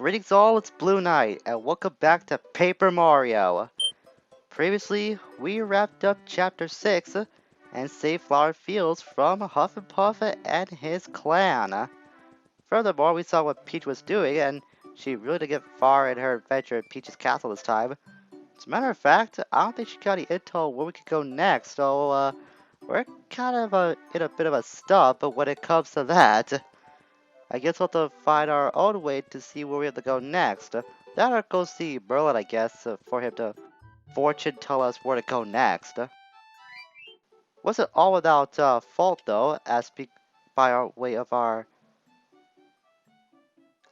Greetings all, it's Blue Knight, and welcome back to Paper Mario. Previously, we wrapped up Chapter 6 and saved Flower Fields from Hufflepuff and his clan. Furthermore, we saw what Peach was doing, and she really didn't get far in her adventure at Peach's castle this time. As a matter of fact, I don't think she got any intel where we could go next, so we're kind of in a bit of a stump when it comes to that. I guess we'll have to find our own way to see where we have to go next. That or go see Merlin, I guess, for him to fortune tell us where to go next. Wasn't all without fault, though, as by our way of our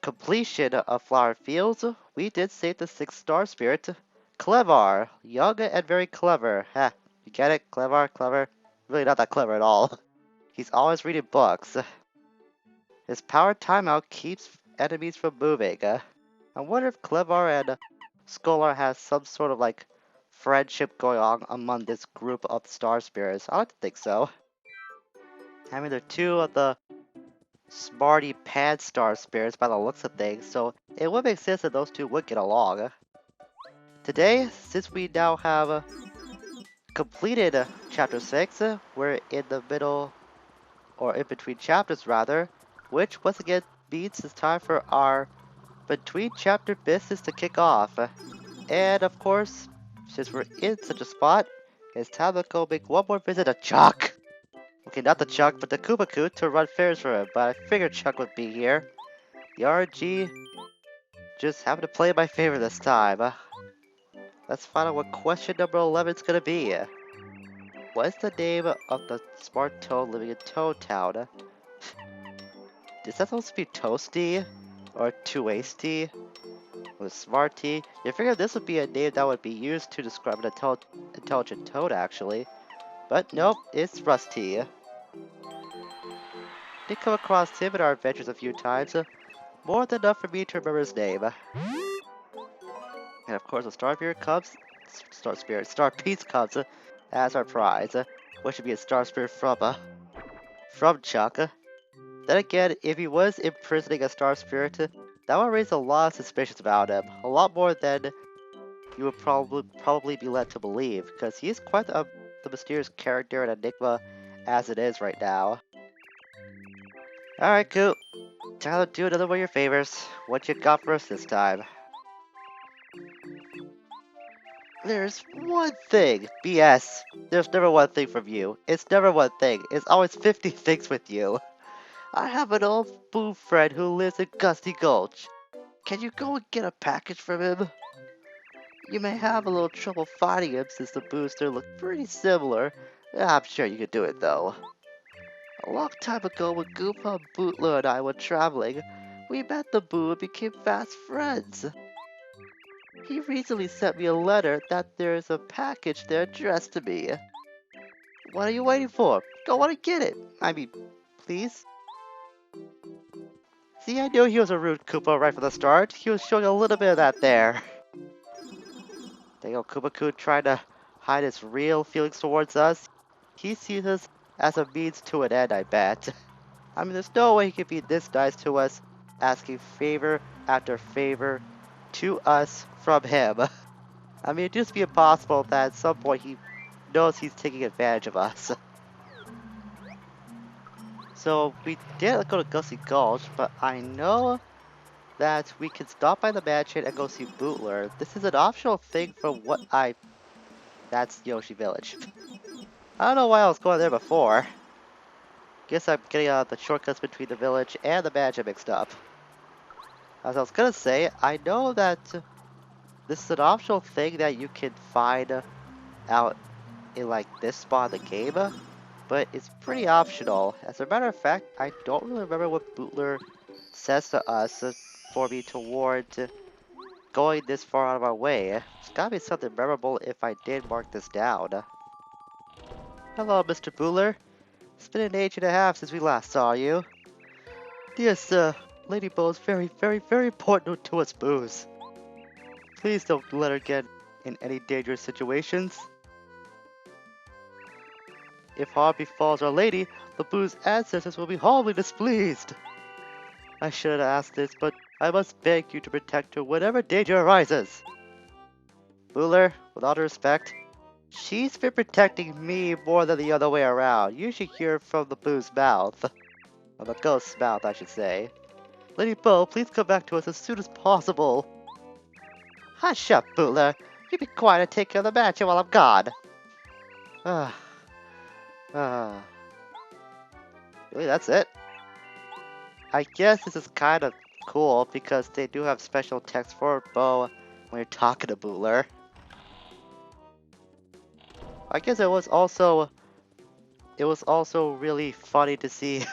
completion of Flower Fields, we did save the 6th Star Spirit. Clever, young and very clever. Ha, you get it? Clever, clever. Really not that clever at all. He's always reading books. His power timeout keeps enemies from moving. I wonder if Clever and Scholar has some sort of like friendship going on among this group of star spirits. I like to think so. I mean, they're two of the smarty pad star spirits by the looks of things, so it would make sense that those two would get along. Today, since we now have completed Chapter 6, we're in the middle, or in between chapters rather, which once again means it's time for our between chapter business to kick off. And of course, since we're in such a spot, it's time to go make one more visit to Chuck. Okay, not the Chuck, but the Koopa Koot to run fairs for him, but I figured Chuck would be here. The RNG just happened to play my favor this time. Let's find out what question number 11 is gonna be. What is the name of the smart toad living in Toad Town? Is that supposed to be Toasty? Or Two-Wasty? Or Smarty? You figure this would be a name that would be used to describe an intelligent toad, actually. But nope, it's Rusty. Did come across him in our adventures a few times. More than enough for me to remember his name. And of course, the Star Piece comes as our prize, which should be a Star Spirit from Chuck. Then again, if he was imprisoning a Star Spirit, that would raise a lot of suspicions about him. A lot more than you would probably be led to believe, because he is quite the mysterious character and enigma as it is right now. Alright, Coop. Time to do another one of your favors. What you got for us this time? There's one thing. BS. There's never one thing from you. It's never one thing. It's always 50 things with you. I have an old boo friend who lives in Gusty Gulch. Can you go and get a package from him? You may have a little trouble finding him since the booster look pretty similar. I'm sure you could do it though. A long time ago when Koopa, Bootler, and I were traveling, we met the Boo and became fast friends. He recently sent me a letter that there is a package there addressed to me. What are you waiting for? Go on and get it. I mean, please? See, I knew he was a rude Koopa right from the start. He was showing a little bit of that there. Dang old Koopa Koot trying to hide his real feelings towards us. He sees us as a means to an end, I bet. I mean, there's no way he could be this nice to us, asking favor after favor to us from him. I mean, it'd just be impossible that at some point he knows he's taking advantage of us. So, we did go to Gusty Gulch, but I know that we can stop by the mansion and go see Bootler. This is an optional thing from what That's Yoshi Village. I don't know why I was going there before. Guess I'm getting the shortcuts between the village and the mansion mixed up. As I was gonna say, I know that this is an optional thing that you can find out in like this spot in the game, but it's pretty optional. As a matter of fact, I don't really remember what Bootler says to us for me toward going this far out of our way. It's gotta be something memorable if I did mark this down. Hello, Mr. Bootler. It's been an age and a half since we last saw you. Yes, Lady Bo is very, very, very important to us boos. Please don't let her get in any dangerous situations. If harm befalls our lady, the Boo's ancestors will be horribly displeased. I should have asked this, but I must beg you to protect her whenever danger arises. Buller, with all due respect, she's been protecting me more than the other way around. You should hear from the Boo's mouth. Or the ghost's mouth, I should say. Lady Bo, please come back to us as soon as possible. Hush up, Buller. You be quiet and take care of the mansion while I'm gone. Ah, ah. Really, that's it? I guess this is kind of cool because they do have special text for Bo when you're talking to Buller. I guess it was also really funny to see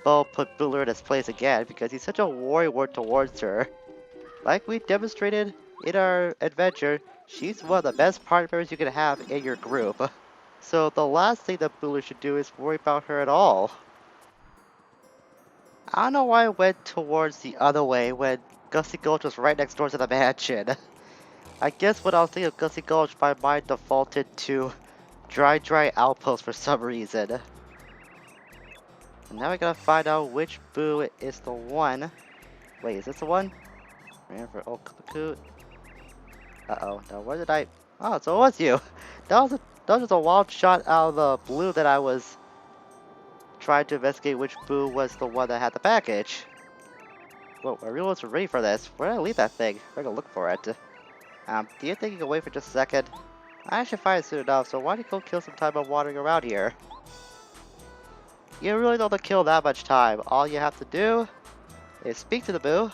Bo put Buller in his place again because he's such a warrior towards her. Like we demonstrated in our adventure, she's one of the best partners you can have in your group. So the last thing that Buller should do is worry about her at all. I don't know why I went towards the other way when Gusty Gulch was right next door to the mansion. I guess when I was thinking of Gusty Gulch, my mind defaulted to Dry Outpost for some reason. And now I gotta find out which Boo is the one. Wait, is this the one? Remember Koopa Koot? Uh-oh, now where did I... Oh, so it was you! That was just a wild shot out of the blue that I was trying to investigate which Boo was the one that had the package. Whoa, I really wasn't ready for this. Where did I leave that thing? I'm gonna look for it. Do you think you can wait for just a second? I should find it soon enough, so why don't you go kill some time on wandering around here? You really don't have to kill that much time. All you have to do is speak to the Boo,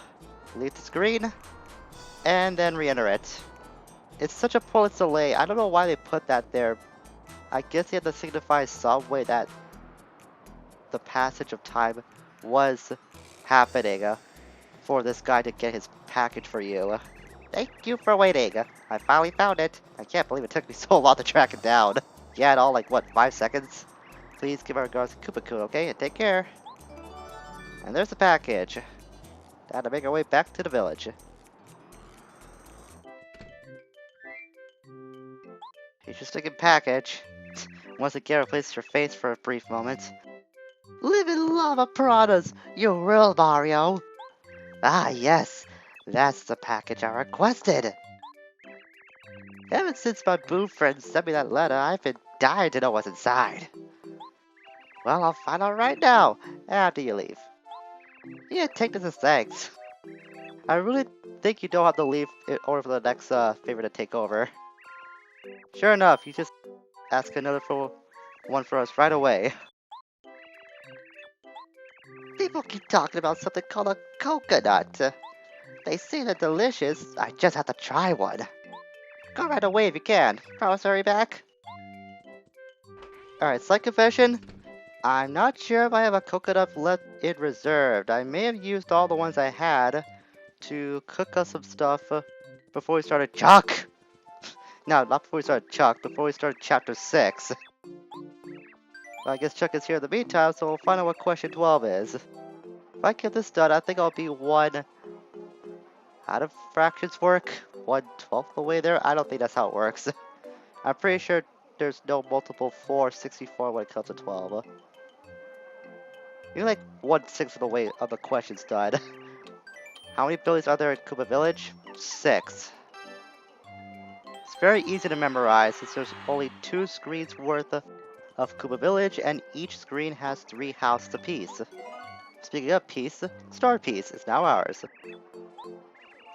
leave the screen, and then re-enter it. It's such a pointless delay. I don't know why they put that there. I guess they had to signify some way that the passage of time was happening for this guy to get his package for you. Thank you for waiting. I finally found it. I can't believe it took me so long to track it down. Yeah, in all like, what, 5 seconds? Please give our regards to Koopa Koot, okay? And take care. And there's the package. Time to make our way back to the village. Interesting package. Once again, replaces your face for a brief moment. Living lava piranhas! You real Mario! Ah, yes. That's the package I requested. Ever since my Boo friend sent me that letter, I've been dying to know what's inside. Well, I'll find out right now, after you leave. Yeah, take this as thanks. I really think you don't have to leave in order for the next favor to take over. Sure enough, you just ask another one for us right away. People keep talking about something called a coconut. They say they're delicious, I just have to try one. Go right away if you can. Promise to hurry back. Alright, slight confession. I'm not sure if I have a coconut left in reserved. I may have used all the ones I had to cook us some stuff before we started Chuck. No, not before we started Chuck, before we started Chapter 6. Well, I guess Chuck is here in the meantime, so we'll find out what question 12 is. If I get this done, I think I'll be one... How do fractions work? 1/12 the way there? I don't think that's how it works. I'm pretty sure there's no multiple 464 when it comes to 12. You're like 1/6 of the way of the questions done. How many buildings are there in Koopa Village? 6. It's very easy to memorize since there's only 2 screens worth of Koopa Village and each screen has 3 houses apiece. Speaking of peace, Star Piece is now ours.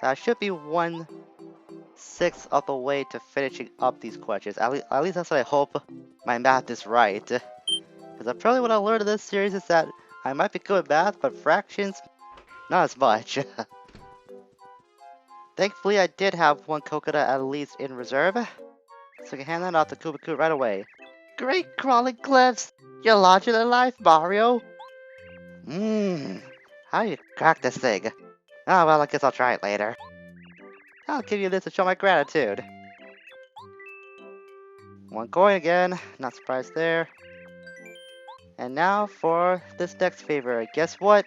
I should be 1/6 of the way to finishing up these questions. At least that's what I hope my math is right. Because apparently what I learned in this series is that I might be good at math, but fractions, not as much. Thankfully, I did have 1 coconut at least in reserve, so I can hand that off to Koopa Koot right away. Great crawling cliffs! You're larger than life, Mario! How do you crack this thing? Oh well, I guess I'll try it later. I'll give you this to show my gratitude. 1 coin again, not surprised there. And now for this next favor. Guess what?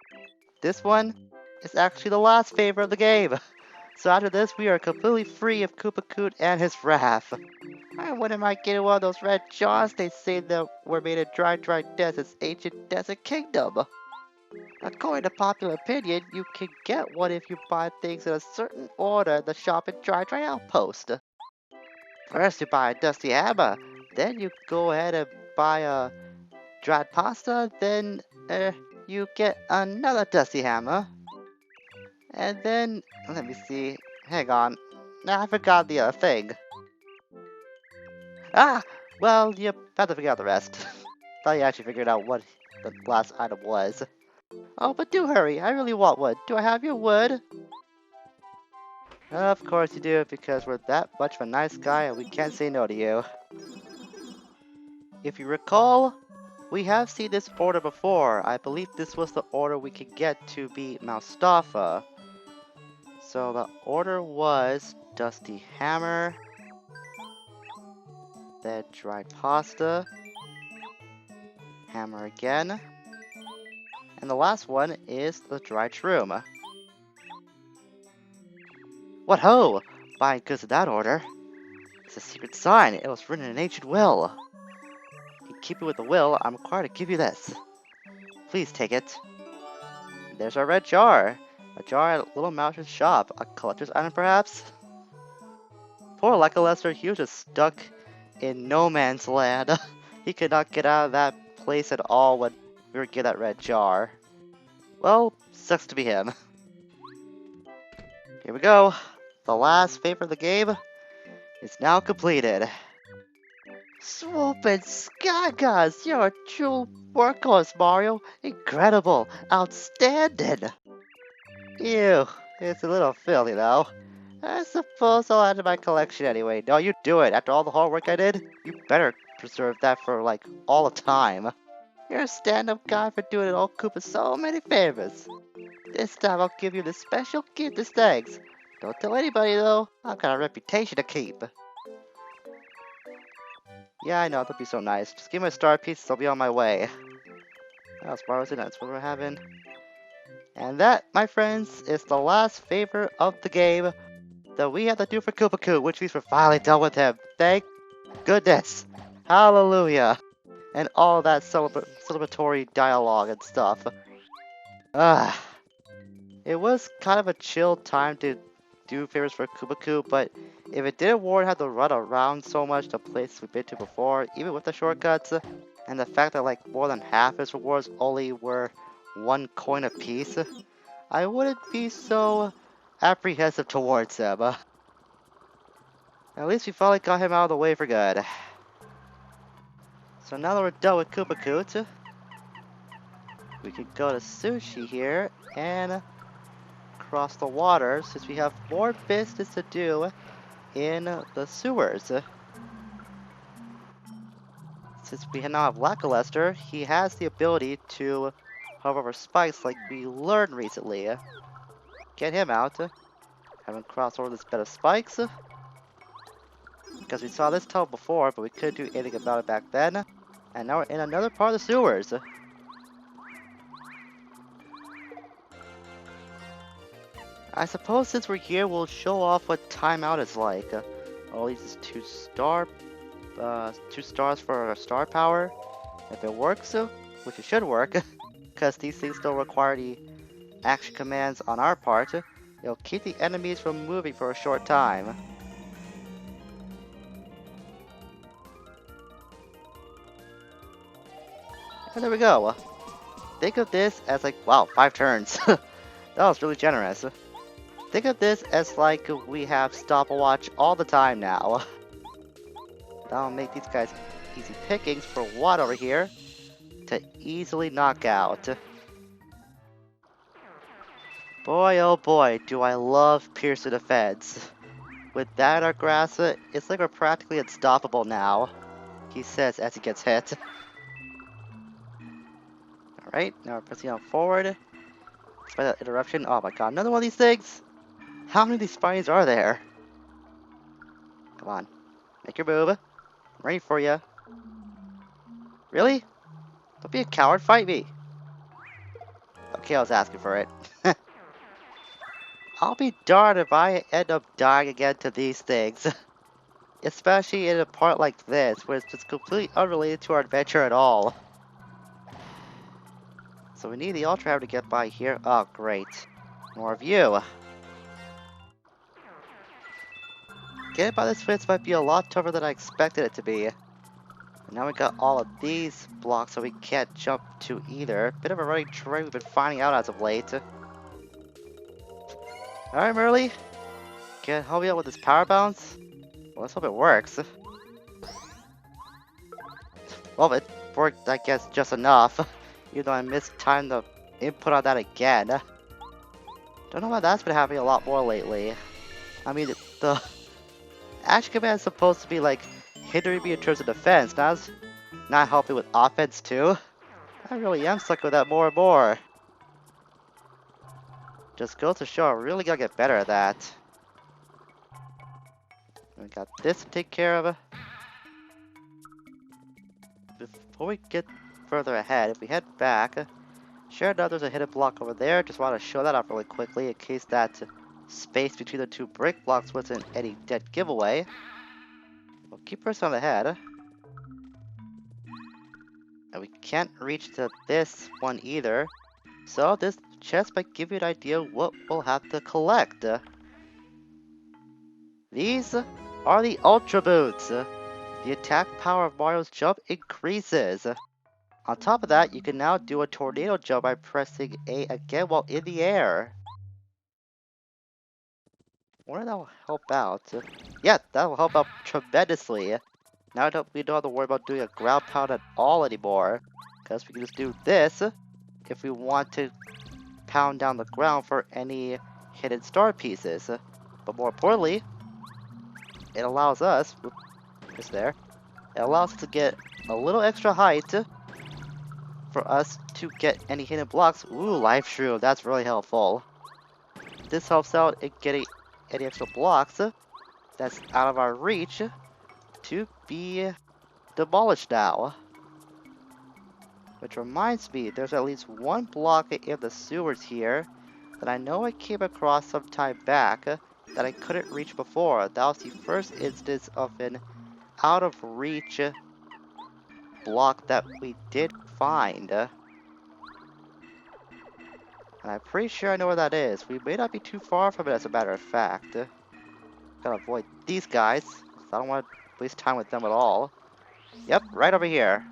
This one is actually the last favor of the game. So after this, we are completely free of Koopa Koot and his wrath. I wouldn't mind getting one of those red jaws they say that were made in dry desert's ancient desert kingdom. According to popular opinion, you can get one if you buy things in a certain order at the shop and Dry Outpost. First you buy a dusty hammer, then you go ahead and buy a dried pasta, then you get another dusty hammer, and then, let me see, hang on, I forgot the other thing. Ah, well, you have to figure out the rest. Thought you actually figured out what the last item was. Oh, but do hurry, I really want wood. Do I have your wood? Of course you do, because we're that much of a nice guy and we can't say no to you. If you recall, we have seen this order before. I believe this was the order we could get to beat Mustafa. So the order was Dusty Hammer, then Dried Pasta, Hammer again, and the last one is the Dried Shroom. What ho! Buying goods in that order. It's a secret sign. It was written in an ancient will. In keeping with the will, I'm required to give you this. Please take it. There's our red jar. A jar at Little Mouse's shop. A collector's item, perhaps? Poor Lackluster, he was just stuck in no man's land. He could not get out of that place at all when we were given that red jar. Well, sucks to be him. Here we go. The last favor of the game is now completed. Swooping Skagas, you're a true workhorse, Mario. Incredible. Outstanding. Ew, it's a little filthy though. I suppose I'll add to my collection anyway. No, you do it. After all the hard work I did, you better preserve that for, like, all the time. You're a stand-up guy for doing old Koopa so many favors. This time I'll give you this special gift as thanks. Don't tell anybody though. I've got a reputation to keep. Yeah, I know. Don't be so nice. Just give me a star piece. I'll be on my way. Oh, Sparrow's in. That's what we're having. And that, my friends, is the last favor of the game that we have to do for Koopa Koot, which means we're finally done with him. Thank goodness. Hallelujah. And all that celebratory dialogue and stuff. Ah. It was kind of a chill time to do favors for Koopa Koot, but if it didn't warrant having to run around so much to places we've been to before, even with the shortcuts, and the fact that like more than half his rewards only were 1 coin apiece, I wouldn't be so apprehensive towards him. At least we finally got him out of the way for good. So now that we're done with Koopa Koot, we can go to Sushi here and cross the water since we have more business to do in the sewers. Since we now have Lackluster, he has the ability to hover over spikes like we learned recently. Get him out. Have him cross over this bed of spikes. Because we saw this tunnel before, but we couldn't do anything about it back then. And now we're in another part of the sewers. I suppose since we're here, we'll show off what timeout is like. I'll leave this 2 stars for our star power. If it works, which it should work, because these things don't require the action commands on our part, it'll keep the enemies from moving for a short time. And there we go. Think of this as like, wow, 5 turns. That was really generous. Think of this as like we have stopwatch all the time now. That'll make these guys easy pickings for Watt over here to easily knock out. Boy oh boy, do I love piercing the fence. With that our grass, it's like we're practically unstoppable now, he says as he gets hit. Alright, now we're pressing on forward. Despite that interruption, oh my god, another one of these things! How many of these spines are there? Come on, make your move. I'm ready for you. Really? Don't be a coward, fight me! Okay, I was asking for it. I'll be darned if I end up dying again to these things. Especially in a part like this, where it's just completely unrelated to our adventure at all. So we need the Ultra Hammer to get by here. Oh, great. More of you. Getting by this fence might be a lot tougher than I expected it to be. And now we got all of these blocks so we can't jump to either. Bit of a running trend we've been finding out as of late. Alright, Merly. Can help me out with this power bounce? Well, let's hope it works. Well, it worked, I guess, just enough. Even though I missed time to input on that again. Don't know why that's been happening a lot more lately. I mean, the action command is supposed to be like hindering me in terms of defense, not helping with offense too. I really am stuck with that more and more. Just goes to show I really gotta get better at that. We got this to take care of. Before we get further ahead, if we head back, sure enough there's a hidden block over there. Just want to show that off really quickly in case that space between the two brick blocks wasn't any dead giveaway. We'll keep pressing on the head. And we can't reach to this one either. So this chest might give you an idea what we'll have to collect. These are the Ultra Boots. The attack power of Mario's jump increases. On top of that, you can now do a tornado jump by pressing A again while in the air. Wonder that will help out. Yeah, that will help out tremendously. Now we don't have to worry about doing a ground pound at all anymore. Because we can just do this if we want to pound down the ground for any hidden star pieces. But more importantly, it allows us, just there, it allows us to get a little extra height for us to get any hidden blocks. Ooh, life shroom, that's really helpful. This helps out in getting any extra blocks that's out of our reach to be demolished now. Which reminds me, there's at least one block in the sewers here that I know I came across some time back that I couldn't reach before. That was the first instance of an out of reach block that we did find. And I'm pretty sure I know where that is. We may not be too far from it as a matter of fact. Gotta avoid these guys. I don't want to waste time with them at all. Yep, right over here.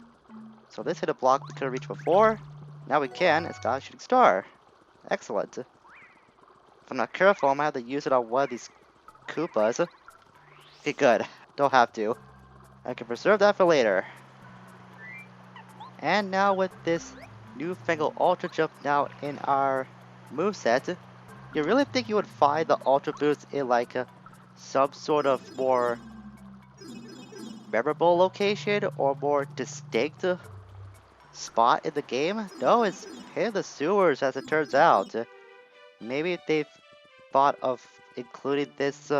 So this hit a block we couldn't reach before. Now we can. It's got a shooting star. Excellent. If I'm not careful, I might have to use it on one of these Koopas. Okay, good. Don't have to. I can preserve that for later. And now with this newfangled Ultra Jump now in our moveset, you really think you would find the Ultra Boost in like some sort of more memorable location or more distinct spot in the game? No, it's in the sewers as it turns out. Maybe they've thought of including this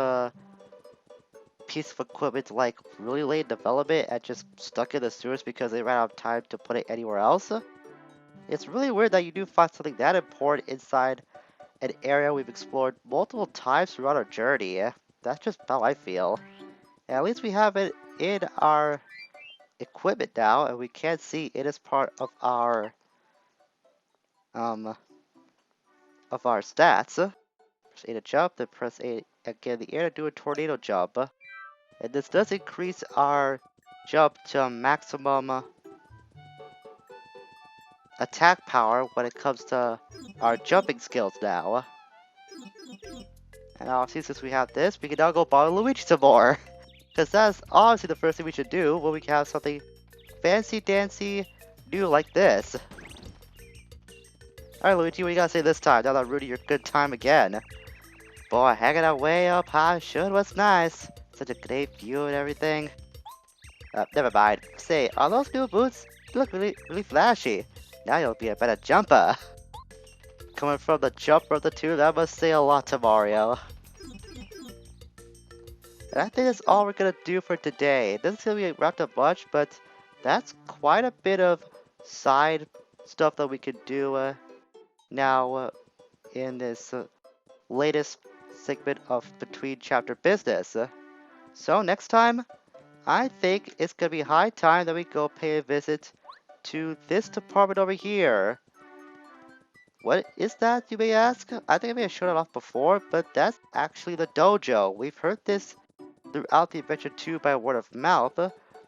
piece of equipment like really late in development and just stuck in the sewers because they ran out of time to put it anywhere else. It's really weird that you do find something that important inside an area we've explored multiple times throughout our journey. That's just how I feel. And at least we have it in our equipment now, and we can see it is part of our stats. Press A to jump, then press A again in the air to do a tornado jump. And this does increase our jump to maximum attack power when it comes to our jumping skills now. And obviously since we have this, we can now go bother Luigi some more. Because that's obviously the first thing we should do when we can have something fancy dancy new like this. Alright Luigi, what you gotta say this time? Now that Rudy your good time again. Boy, hanging out way up high sure was nice. Such a great view and everything. Never mind. Say, are those new boots? They look really flashy. Now you'll be a better jumper. Coming from the jumper of the two, that must say a lot to Mario. And I think that's all we're gonna do for today. It doesn't seem to be wrapped up much, but that's quite a bit of side stuff that we could do now in this latest segment of Between Chapter Business. So next time, I think it's gonna be high time that we go pay a visit to this department over here. What is that, you may ask? I think I may have shown it off before, but that's actually the dojo. We've heard this throughout the adventure too by word of mouth,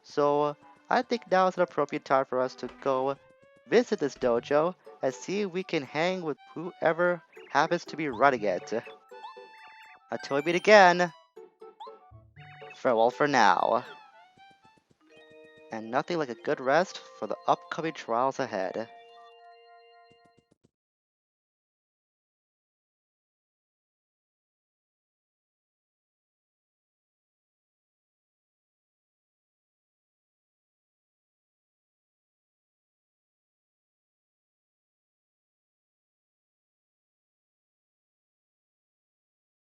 so I think now is an appropriate time for us to go visit this dojo and see if we can hang with whoever happens to be running it. Until we meet again, farewell for now, and nothing like a good rest for the upcoming trials ahead.